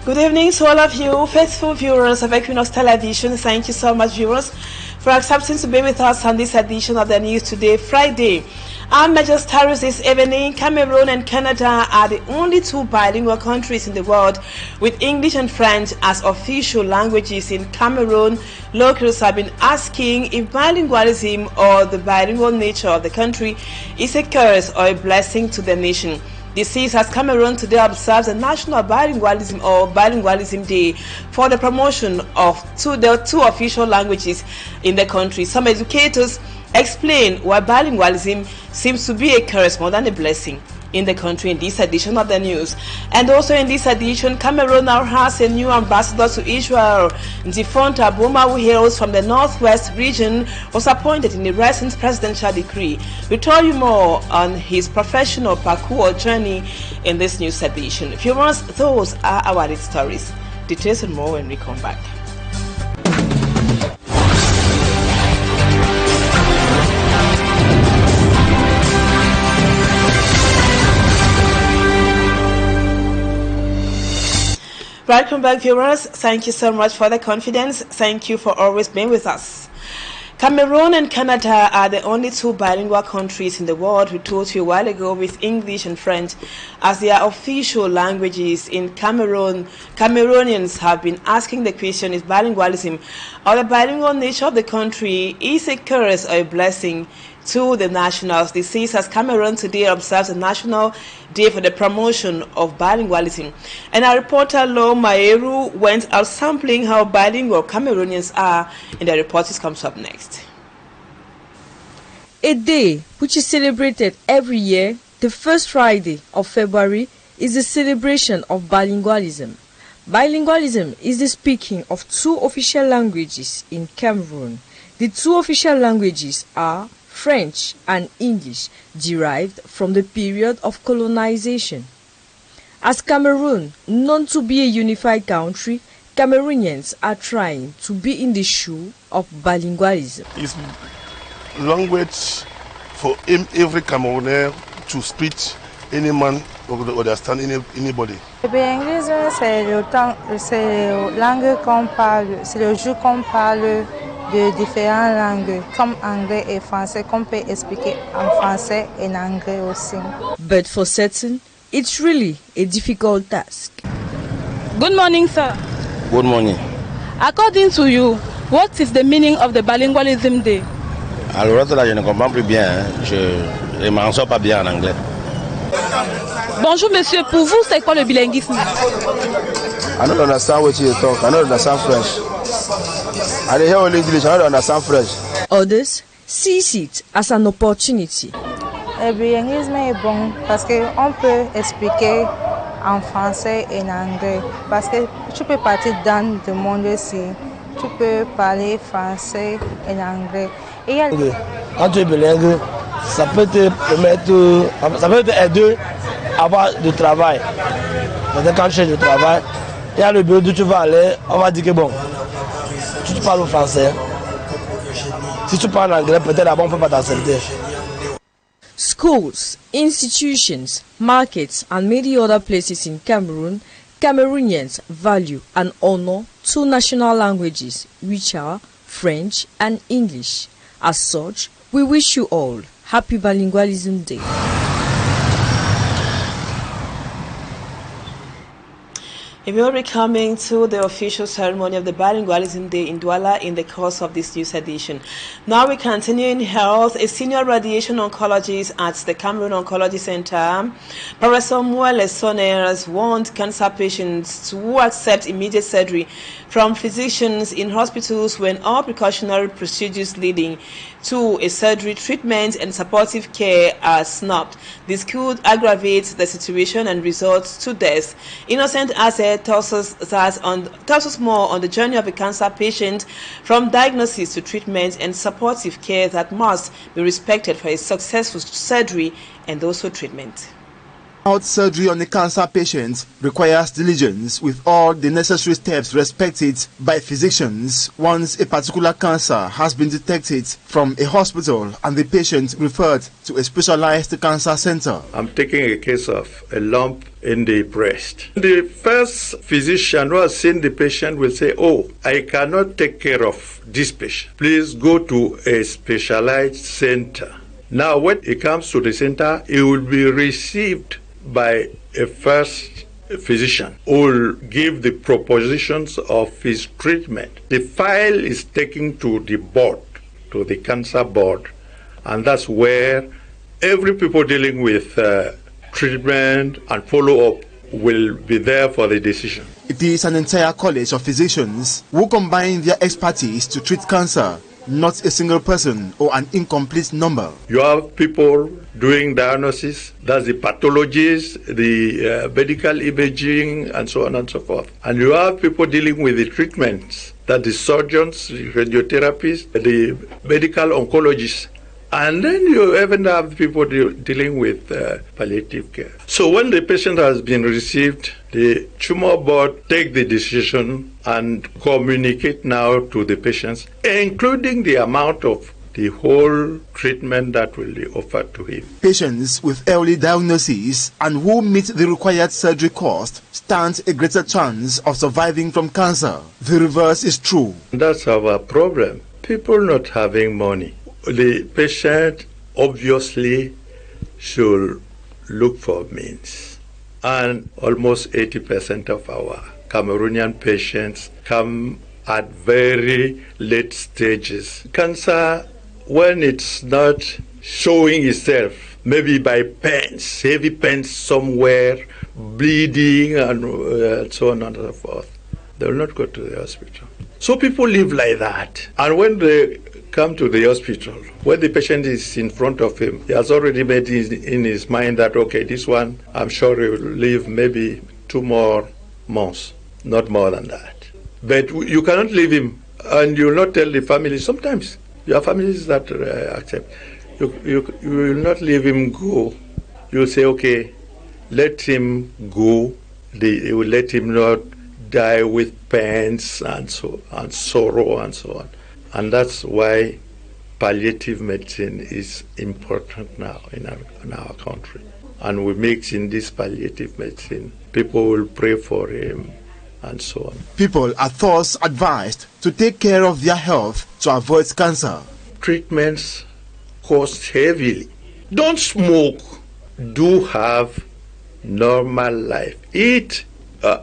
Good evening to all of you, faithful viewers of Equinoxe Television. Thank you so much, viewers, for accepting to be with us on this edition of the news today, Friday. Our major stories this evening: Cameroon and Canada are the only two bilingual countries in the world with English and French as official languages. In Cameroon, locals have been asking if bilingualism or the bilingual nature of the country is a curse or a blessing to the nation. This is as Cameroon today observes the National Bilingualism or Bilingualism Day for the promotion of the two official languages in the country. Some educators explain why bilingualism seems to be a curse more than a blessing in the country in this edition of the news. And also in this edition, Cameroon now has a new ambassador to Israel. Nzifonta Boma, who hails from the northwest region, was appointed in a recent presidential decree. We'll tell you more on his professional parkour journey in this news edition. Viewers, those are our lead stories. Details and more when we come back. Welcome back, viewers. Thank you so much for the confidence. Thank you for always being with us. Cameroon and Canada are the only two bilingual countries in the world, we told you a while ago, with English and French as their official languages. In Cameroon, Cameroonians have been asking the question, is bilingualism or the bilingual nature of the country is a curse or a blessing to the nationals? This is as Cameroon today observes the National Day for the promotion of bilingualism. And our reporter Lo Maeru went out sampling how bilingual Cameroonians are, and the report comes up next. A day which is celebrated every year, the first Friday of February, is the celebration of bilingualism. Bilingualism is the speaking of two official languages in Cameroon. The two official languages are French and English, derived from the period of colonization. As Cameroon, known to be a unified country, Cameroonians are trying to be in the shoe of bilingualism. It's language for every Cameroonais to speak, any man or understand anybody. Le bilingualisme, c'est la langue qu'on parle, c'est le jour qu'on parle de différentes langues, comme anglais et français, qu'on peut expliquer en français et en anglais aussi. But for certain, it's really a difficult task. Good morning, sir. Good morning. According to you, what is the meaning of the Bilingualism Day? Alors là, je ne comprends plus bien. Je ne m'en sors pas bien en anglais. Bonjour, monsieur. Pour vous, c'est quoi le bilinguisme? I don't understand what you talk. I don't understand French. I hear only English. I don't understand French. Others sees it as an opportunity. Le bilinguisme est bon parce qu'on peut expliquer en français et en anglais. Parce que tu peux partir dans le monde aussi. Tu peux parler français et anglais. Quand tu es bilingue, ça peut te permettre, ça peut t'aider à avoir du travail. Quand tu cherches du travail, il y a le bureau où tu vas aller, on va dire que bon, tu parles français. Si tu parles anglais, peut-être là-bas on ne peut pas t'accepter. Schools, institutions, markets, and many other places in Cameroon, Cameroonians value and honor two national languages, which are French and English. As such, we wish you all Happy Bilingualism Day. We will be coming to the official ceremony of the Bilingualism Day in Douala in the course of this news edition. Now we continue in health. A senior radiation oncologist at the Cameroon Oncology Center, Professor Muele Soner, has warned cancer patients to accept immediate surgery from physicians in hospitals when all precautionary procedures leading to a surgery, treatment, and supportive care are snubbed. This could aggravate the situation and result to death. Innocent Asset tells us more on the journey of a cancer patient from diagnosis to treatment and supportive care that must be respected for a successful surgery and also treatment. Out surgery on a cancer patient requires diligence with all the necessary steps respected by physicians once a particular cancer has been detected from a hospital and the patient referred to a specialized cancer center. I'm taking a case of a lump in the breast. The first physician who has seen the patient will say, oh, I cannot take care of this patient. Please go to a specialized center. Now, when it comes to the center, it will be received by a first physician who will give the propositions of his treatment. The file is taken to the board, to the cancer board, and that's where every people dealing with treatment and follow-up will be there for the decision. It is an entire college of physicians who combine their expertise to treat cancer, not a single person or an incomplete number. You have people doing diagnosis, that's the pathologists, the medical imaging, and so on and so forth. And you have people dealing with the treatments, that the surgeons, the radiotherapists, the medical oncologists. And then you even have people dealing with palliative care. So when the patient has been received, the tumor board take the decision and communicate now to the patients, including the amount of the whole treatment that will be offered to him. Patients with early diagnosis and who meet the required surgery cost stand a greater chance of surviving from cancer. The reverse is true. That's our problem. People not having money. The patient obviously should look for means. And almost 80% of our Cameroonian patients come at very late stages. Cancer, when it's not showing itself, maybe by pains, heavy pains somewhere, bleeding and so on and so forth, they will not go to the hospital. So people live like that. And when they come to the hospital, when the patient is in front of him, he has already made in his mind that, okay, this one, I'm sure he will live maybe 2 more months, not more than that. But you cannot leave him, and you will not tell the family. Sometimes you have families that accept. You will not leave him go. You will say, okay, let him go. You will let him not die with pains and sorrow and so on. And that's why palliative medicine is important now in our country. And we mix in this palliative medicine. People will pray for him and so on. People are thus advised to take care of their health to avoid cancer. Treatments cost heavily. Don't smoke. Do have normal life. Eat.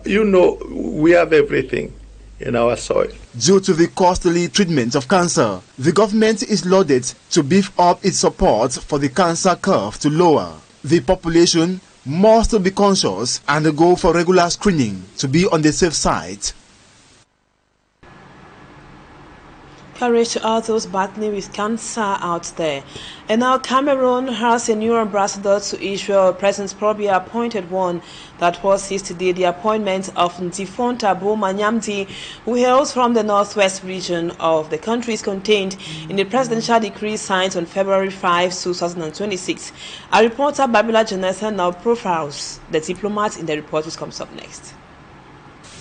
We have everything in our soil. Due to the costly treatment of cancer, the government is lauded to beef up its support for the cancer curve to lower. The population must be conscious and go for regular screening to be on the safe side. Courage to all those battling with cancer out there. And now Cameroon has a new ambassador to Israel. President probably appointed one. That was yesterday the appointment of Ntifonta Boma-Nyamdi, who hails from the northwest region of the country, is contained in the presidential decree signed on February 5, 2026. Our reporter Babila Jonathan now profiles the diplomat in the report which comes up next.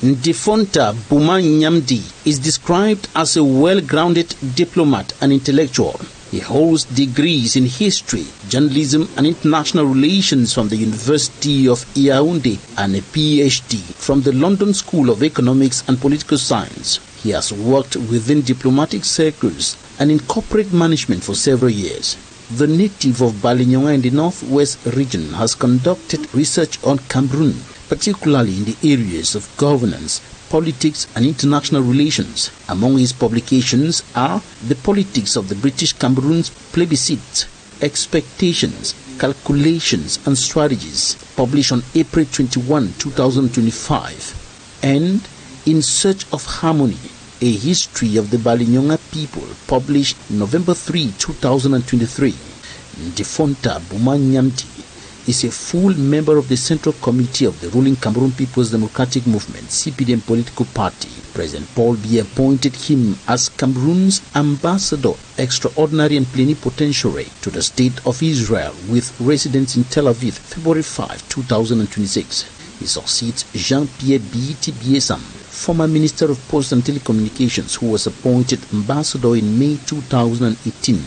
Ntifonta Boma-Nyamdi is described as a well-grounded diplomat and intellectual. He holds degrees in history, journalism and international relations from the University of Yaoundé and a PhD from the London School of Economics and Political Science. He has worked within diplomatic circles and in corporate management for several years. The native of Balignonga in the northwest region has conducted research on Cameroon, particularly in the areas of governance, politics and international relations. Among his publications are The Politics of the British Cameroon's Plebiscite, Expectations, Calculations and Strategies, published on April 21, 2025, and In Search of Harmony, A History of the Balignonga People, published November 3, 2023. Ntifonta Boma-Nyamdi is a full member of the Central Committee of the ruling Cameroon People's Democratic Movement, CPDM political party. President Paul Biya appointed him as Cameroon's ambassador, extraordinary and plenipotentiary to the State of Israel, with residence in Tel Aviv, February 5, 2026. He succeeds Jean-Pierre B.T. Biesam, former Minister of Posts and Telecommunications, who was appointed ambassador in May 2018.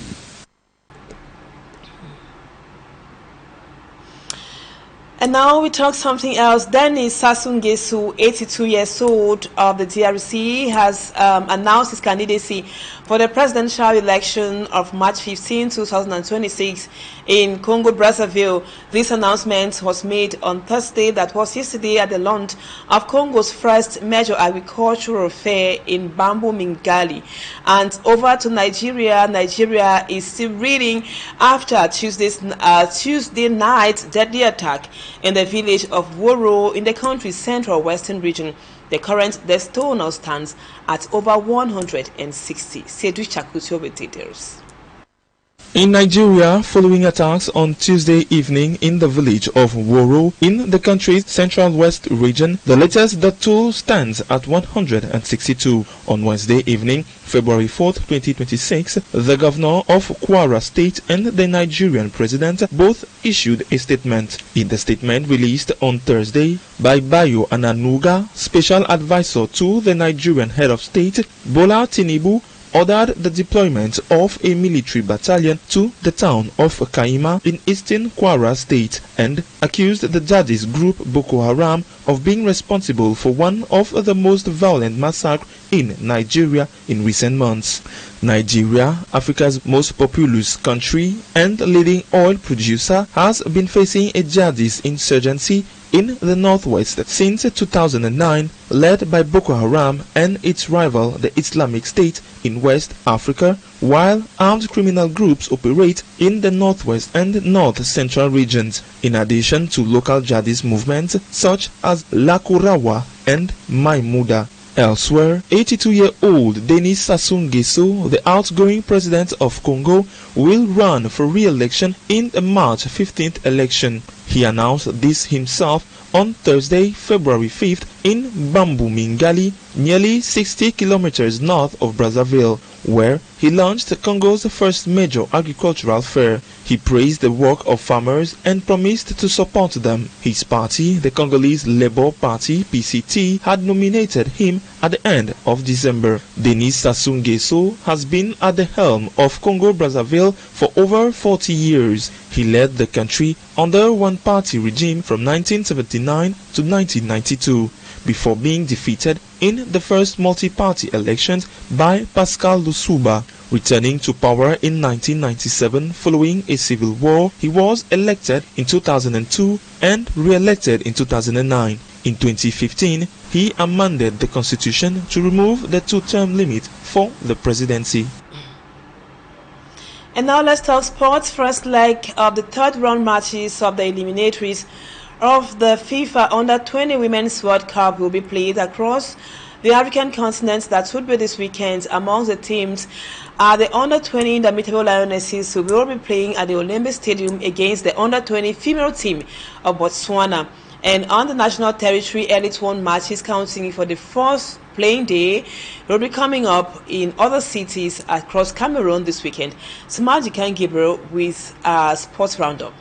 And now we talk something else. Denis Sassou Nguesso, 82 years old, of the DRC, has announced his candidacy for the presidential election of March 15, 2026 in Congo-Brazzaville. This announcement was made on Thursday, that was yesterday, at the launch of Congo's first major agricultural fair in Bambo-Mingali. And over to Nigeria. Nigeria is still reeling after Tuesday night deadly attack in the village of Woro in the country's central western region. The current death toll now stands at over 160. Sedu Chakucho with details. In Nigeria, following attacks on Tuesday evening in the village of Woro in the country's central west region, the latest death toll stands at 162. On Wednesday evening, February 4th, 2026, the governor of Kwara State and the Nigerian president both issued a statement. In the statement released on Thursday by Bayo Ananuga, special advisor to the Nigerian head of state, Bola Tinubu, ordered the deployment of a military battalion to the town of Kaima in eastern Kwara State and accused the jihadist group Boko Haram of being responsible for one of the most violent massacres in Nigeria in recent months. Nigeria, Africa's most populous country and leading oil producer, has been facing a jihadist insurgency in the northwest since 2009, led by Boko Haram and its rival, the Islamic State, in West Africa, while armed criminal groups operate in the northwest and north-central regions, in addition to local jihadist movements such as Lakurawa and Maimuda. Elsewhere, 82-year-old Denis Sassou Nguesso, the outgoing president of Congo, will run for re-election in the March 15th election. He announced this himself on Thursday, February 5th in Bambo-Mingali, nearly 60 kilometers north of Brazzaville, where he launched Congo's first major agricultural fair. He praised the work of farmers and promised to support them. His party, the Congolese Labour Party (PCT), had nominated him at the end of December. Denis Sassou Nguesso has been at the helm of Congo-Brazzaville for over 40 years. He led the country under one-party regime from 1979 to 1992, before being defeated in the first multi-party elections by Pascal Lussuba. Returning to power in 1997 following a civil war, he was elected in 2002 and re-elected in 2009. In 2015, he amended the constitution to remove the two-term limit for the presidency. And now let's talk sports. First leg of the third round matches of the eliminatories of the FIFA Under-20 Women's World Cup will be played across the African continent. That would be this weekend. Among the teams are the Under-20 Indomitable Lionesses, who will be playing at the Olympic Stadium against the Under-20 female team of Botswana. And on the national territory, Elite 1 matches counting for the first playing day will be coming up in other cities across Cameroon this weekend. Samaji Khan Gabriel with a sports roundup.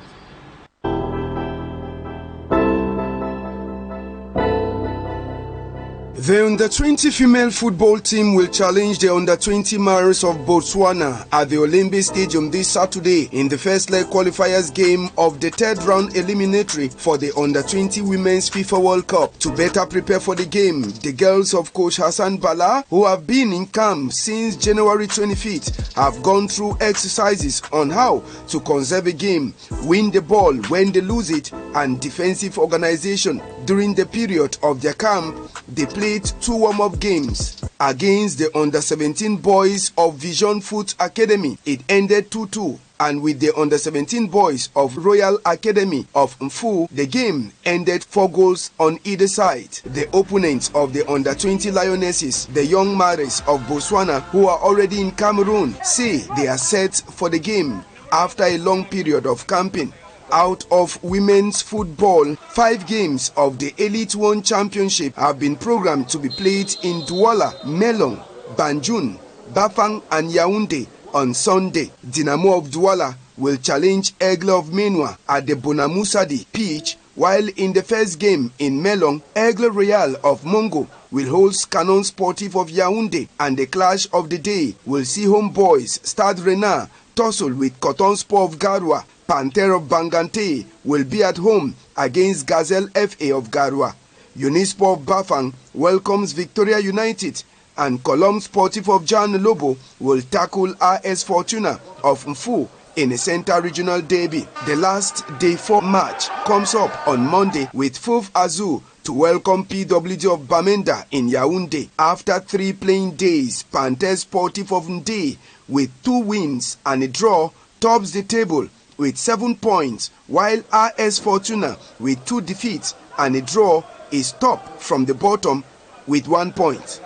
The Under-20 female football team will challenge the Under-20 Mariners of Botswana at the Olympic Stadium this Saturday in the first leg qualifiers game of the third round eliminatory for the Under-20 Women's FIFA World Cup. To better prepare for the game, the girls of Coach Hassan Bala, who have been in camp since January 25th, have gone through exercises on how to conserve a game, win the ball when they lose it, and defensive organization. During the period of their camp, they played 2 warm-up games against the Under-17 boys of Vision Foot Academy. It ended 2-2. And with the Under-17 boys of Royal Academy of Mfu, the game ended 4 goals on either side. The opponents of the Under-20 Lionesses, the Young Mares of Botswana, who are already in Cameroon, say they are set for the game after a long period of camping. Out of women's football, 5 games of the Elite One Championship have been programmed to be played in Douala, Melong, Banjul, Bafang and Yaoundé on Sunday. Dynamo of Douala will challenge Aigle of Menua at the Bonamusadi pitch, while in the first game in Melong, Aigle Royal of Mongo will host Canon Sportif of Yaoundé, and the clash of the day will see home boys Stade Renard tussle with Coton Sport of Garoua. Panther of Bangante will be at home against Gazelle FA of Garoua. Unisport of Bafang welcomes Victoria United, and Colombe Sportif of Jan Lobo will tackle RS Fortuna of Mfu in a Central Regional Derby. The last day 4 match comes up on Monday with Fouve Azou to welcome PWD of Bamenda in Yaoundé. After 3 playing days, Panther Sportif of Ndé with 2 wins and a draw tops the table with 7 points, while RS Fortuna with 2 defeats and a draw is top from the bottom with 1 point.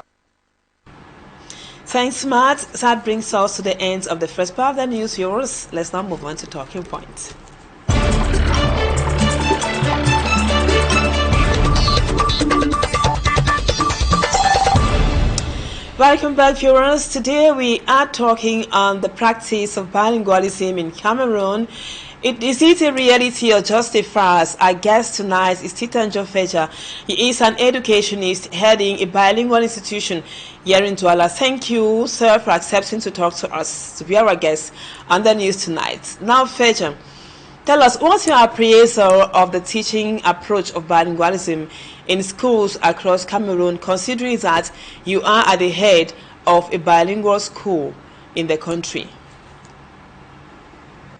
Thanks, Matt. That brings us to the end of the first part of the news, viewers. Let's now move on to talking points. Welcome back, viewers. Today we are talking on the practice of bilingualism in Cameroon. Is it a reality or just a farce? Our guest tonight is TITANJOH Feger. He is an educationist heading a bilingual institution here in Douala. Thank you, sir, for accepting to talk to us, to be our guest on the news tonight. Now, Feger, tell us, what's your appraisal of the teaching approach of bilingualism in schools across Cameroon, considering that you are at the head of a bilingual school in the country?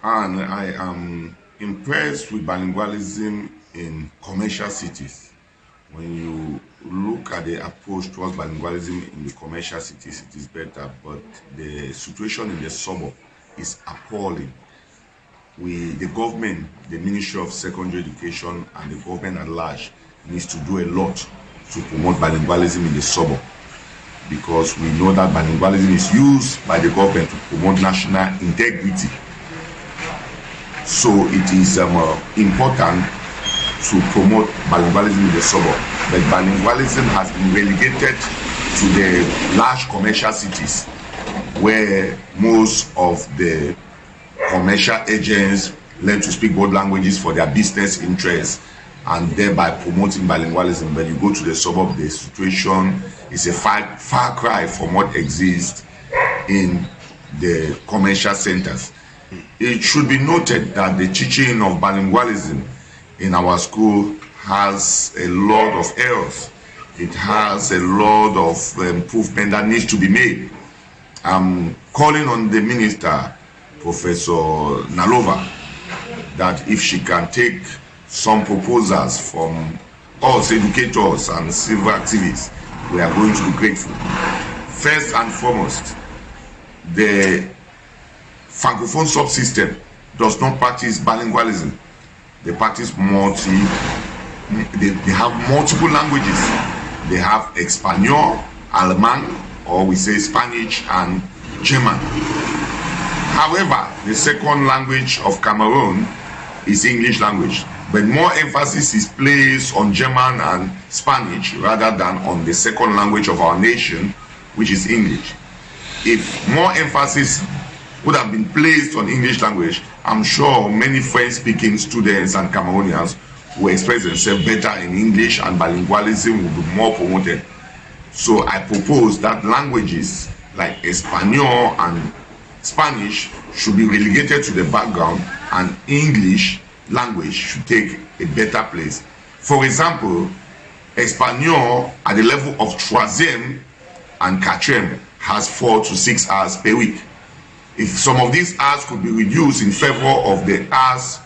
And I am impressed with bilingualism in commercial cities. When you look at the approach towards bilingualism in the commercial cities, it is better, but the situation in the suburb is appalling. The government, the Ministry of Secondary Education and the government at large needs to do a lot to promote bilingualism in the suburb, because we know that bilingualism is used by the government to promote national integrity. So it is important to promote bilingualism in the suburb. But bilingualism has been relegated to the large commercial cities, where most of the commercial agents learn to speak both languages for their business interests and thereby promoting bilingualism. When you go to the suburb, the situation is a far cry from what exists in the commercial centers. It should be noted that the teaching of bilingualism in our school has a lot of errors. It has a lot of improvement that needs to be made. I'm calling on the minister, Professor Nalova, that if she can take some proposals from us educators and civil activists, we are going to be grateful. First and foremost, the Francophone subsystem does not practice bilingualism. They practice they have multiple languages. They have Espanol, Alemán, or we say Spanish and German. However, the second language of Cameroon is English language, but more emphasis is placed on German and Spanish rather than on the second language of our nation, which is English. If more emphasis would have been placed on English language, I'm sure many French-speaking students and Cameroonians will express themselves better in English, and bilingualism will be more promoted. So I propose that languages like Espanol and Spanish should be relegated to the background, and English language should take a better place. For example, Espanol at the level of troisième and quatrième has 4 to 6 hours per week. If some of these hours could be reduced in favor of the hours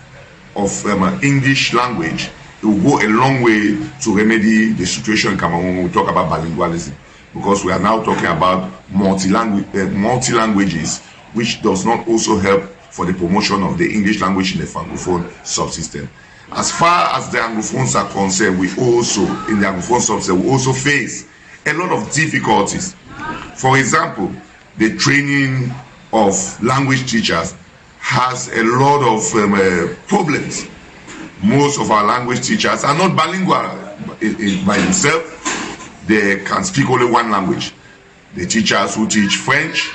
of English language, it will go a long way to remedy the situation in Cameroon when we talk about bilingualism, because we are now talking about multi-languages, which does not also help for the promotion of the English language in the Francophone subsystem. As far as the Anglophones are concerned, we also, in the Anglophone subsystem, we also face a lot of difficulties. For example, the training of language teachers has a lot of problems. Most of our language teachers are not bilingual by themselves. They can speak only one language. The teachers who teach French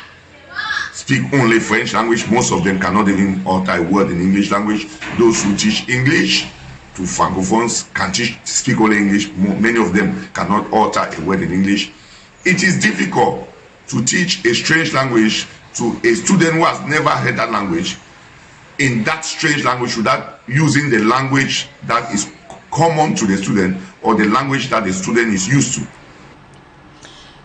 speak only French language. Most of them cannot even utter a word in English language. Those who teach English to Francophones can speak only English. Many of them cannot utter a word in English. It is difficult to teach a strange language to a student who has never heard that language in that strange language without using the language that is common to the student or the language that the student is used to.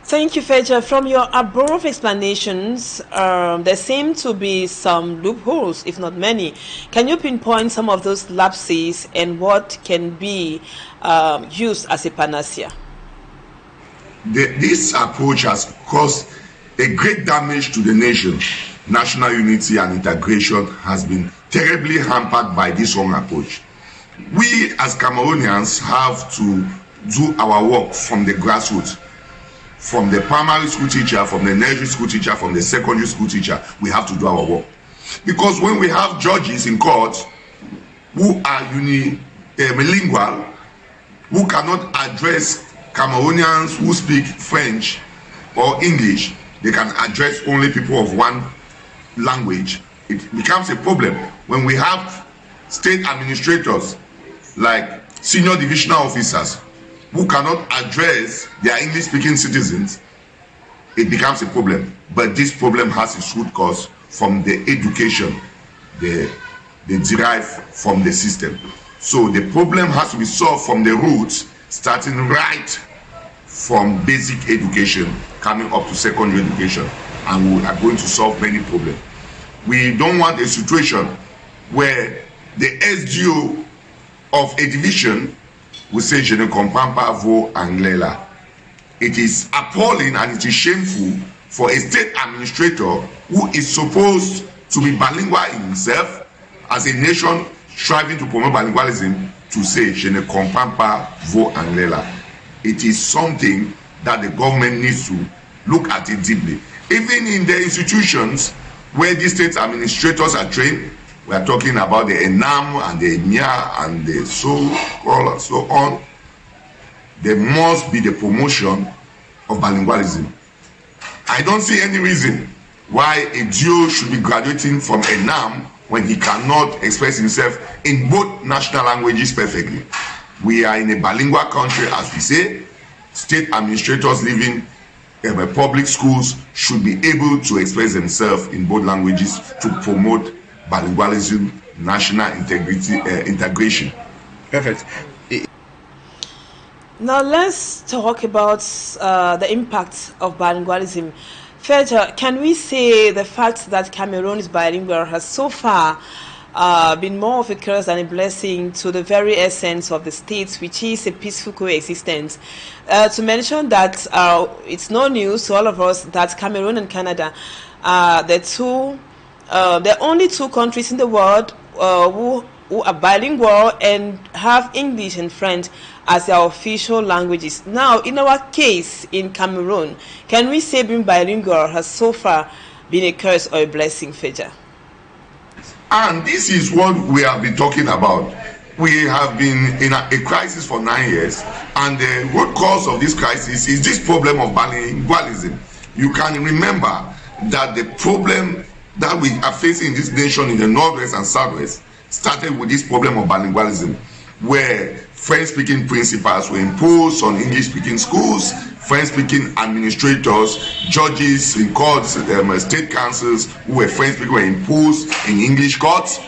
Thank you, Feger. From your above explanations, there seem to be some loopholes, if not many. Can you pinpoint some of those lapses and what can be used as a panacea? This approach has caused a great damage to the nation. National unity and integration has been terribly hampered by this wrong approach. We as Cameroonians have to do our work from the grassroots. From the primary school teacher, from the nursery school teacher, from the secondary school teacher, we have to do our work. Because when we have judges in court who are unilingual, who cannot address Cameroonians who speak French or English, they can address only people of one language, it becomes a problem. When we have state administrators like senior divisional officers who cannot address their English-speaking citizens, it becomes a problem. But this problem has its root cause from the education they derive from the system. So the problem has to be solved from the roots, starting right from basic education, coming up to secondary education, and we are going to solve many problems. We don't want a situation where the SGO of a division will say, "Je ne comprends pas vos anglais là." It is appalling and it is shameful for a state administrator who is supposed to be bilingual in himself, as a nation striving to promote bilingualism, to say, "Je ne comprends pas vos anglais là." It is something that the government needs to look at it deeply. Even in the institutions where these state administrators are trained, we are talking about the ENAM and the ENIA and the so on, there must be the promotion of bilingualism. I don't see any reason why a Joe should be graduating from ENAM when he cannot express himself in both national languages perfectly. We are in a bilingual country, as we say. State administrators living in public schools should be able to express themselves in both languages to promote bilingualism, national integration. Perfect. Now let's talk about the impact of bilingualism. Feger, can we say the fact that Cameroon is bilingual has so far been more of a curse than a blessing to the very essence of the state, which is a peaceful coexistence? To mention that it's no news to all of us that Cameroon and Canada are the only two countries in the world who are bilingual and have English and French as their official languages. Now, in our case in Cameroon, can we say being bilingual has so far been a curse or a blessing, Feger? And this is what we have been talking about. We have been in a crisis for 9 years, and the root cause of this crisis is this problem of bilingualism. You can remember that the problem that we are facing in this nation in the Northwest and Southwest started with this problem of bilingualism, where French-speaking principals were imposed on English-speaking schools, French-speaking administrators, judges in courts, state councils who were French-speaking were imposed in English courts.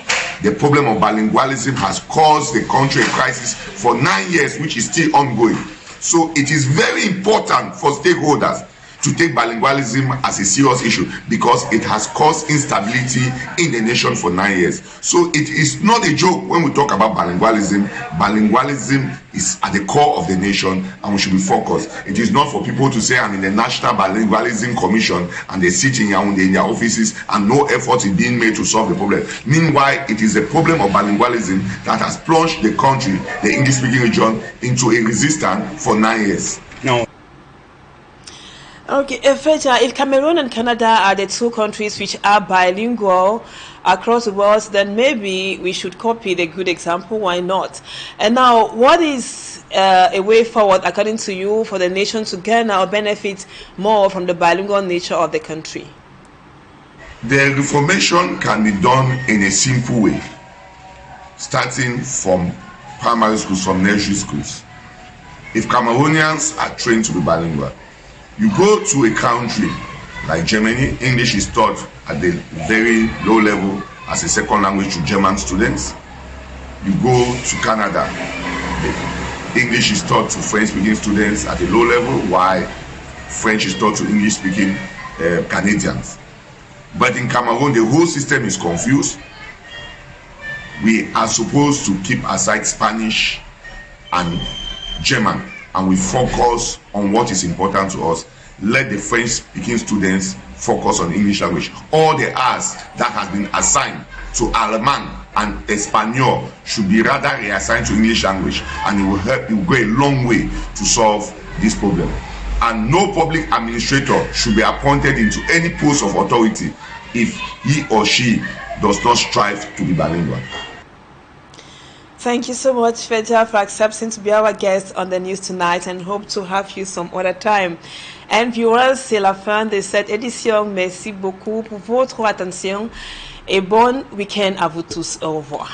The problem of bilingualism has caused the country a crisis for 9 years, which is still ongoing. So it is very important for stakeholders to take bilingualism as a serious issue, because it has caused instability in the nation for 9 years. So it is not a joke when we talk about bilingualism. Bilingualism is at the core of the nation, and we should be focused. It is not for people to say, "I'm in the National Bilingualism Commission," and they sit in their offices and no effort is being made to solve the problem. Meanwhile, it is the problem of bilingualism that has plunged the country, the English-speaking region, into a resistance for 9 years. No. Okay, Feger, if Cameroon and Canada are the two countries which are bilingual across the world, then maybe we should copy the good example. Why not? And now, what is a way forward, according to you, for the nation to gain or benefit more from the bilingual nature of the country? The reformation can be done in a simple way, starting from primary schools, from nursery schools. If Cameroonians are trained to be bilingual, you go to a country like Germany, English is taught at the very low level as a second language to German students. You go to Canada, English is taught to French-speaking students at a low level, while French is taught to English-speaking Canadians. But in Cameroon, the whole system is confused. We are supposed to keep aside Spanish and German, and we focus on what is important to us. Let the French-speaking students focus on English language. All the R's that has been assigned to Alemán and Espanol should be rather reassigned to English language, and it will help. It will go a long way to solve this problem. And no public administrator should be appointed into any post of authority if he or she does not strive to be bilingual. Thank you so much, Feger, for accepting to be our guest on the news tonight, and hope to have you some other time. And viewers, c'est la fin de cette édition. Merci beaucoup pour votre attention et bon week-end à vous tous. Au revoir.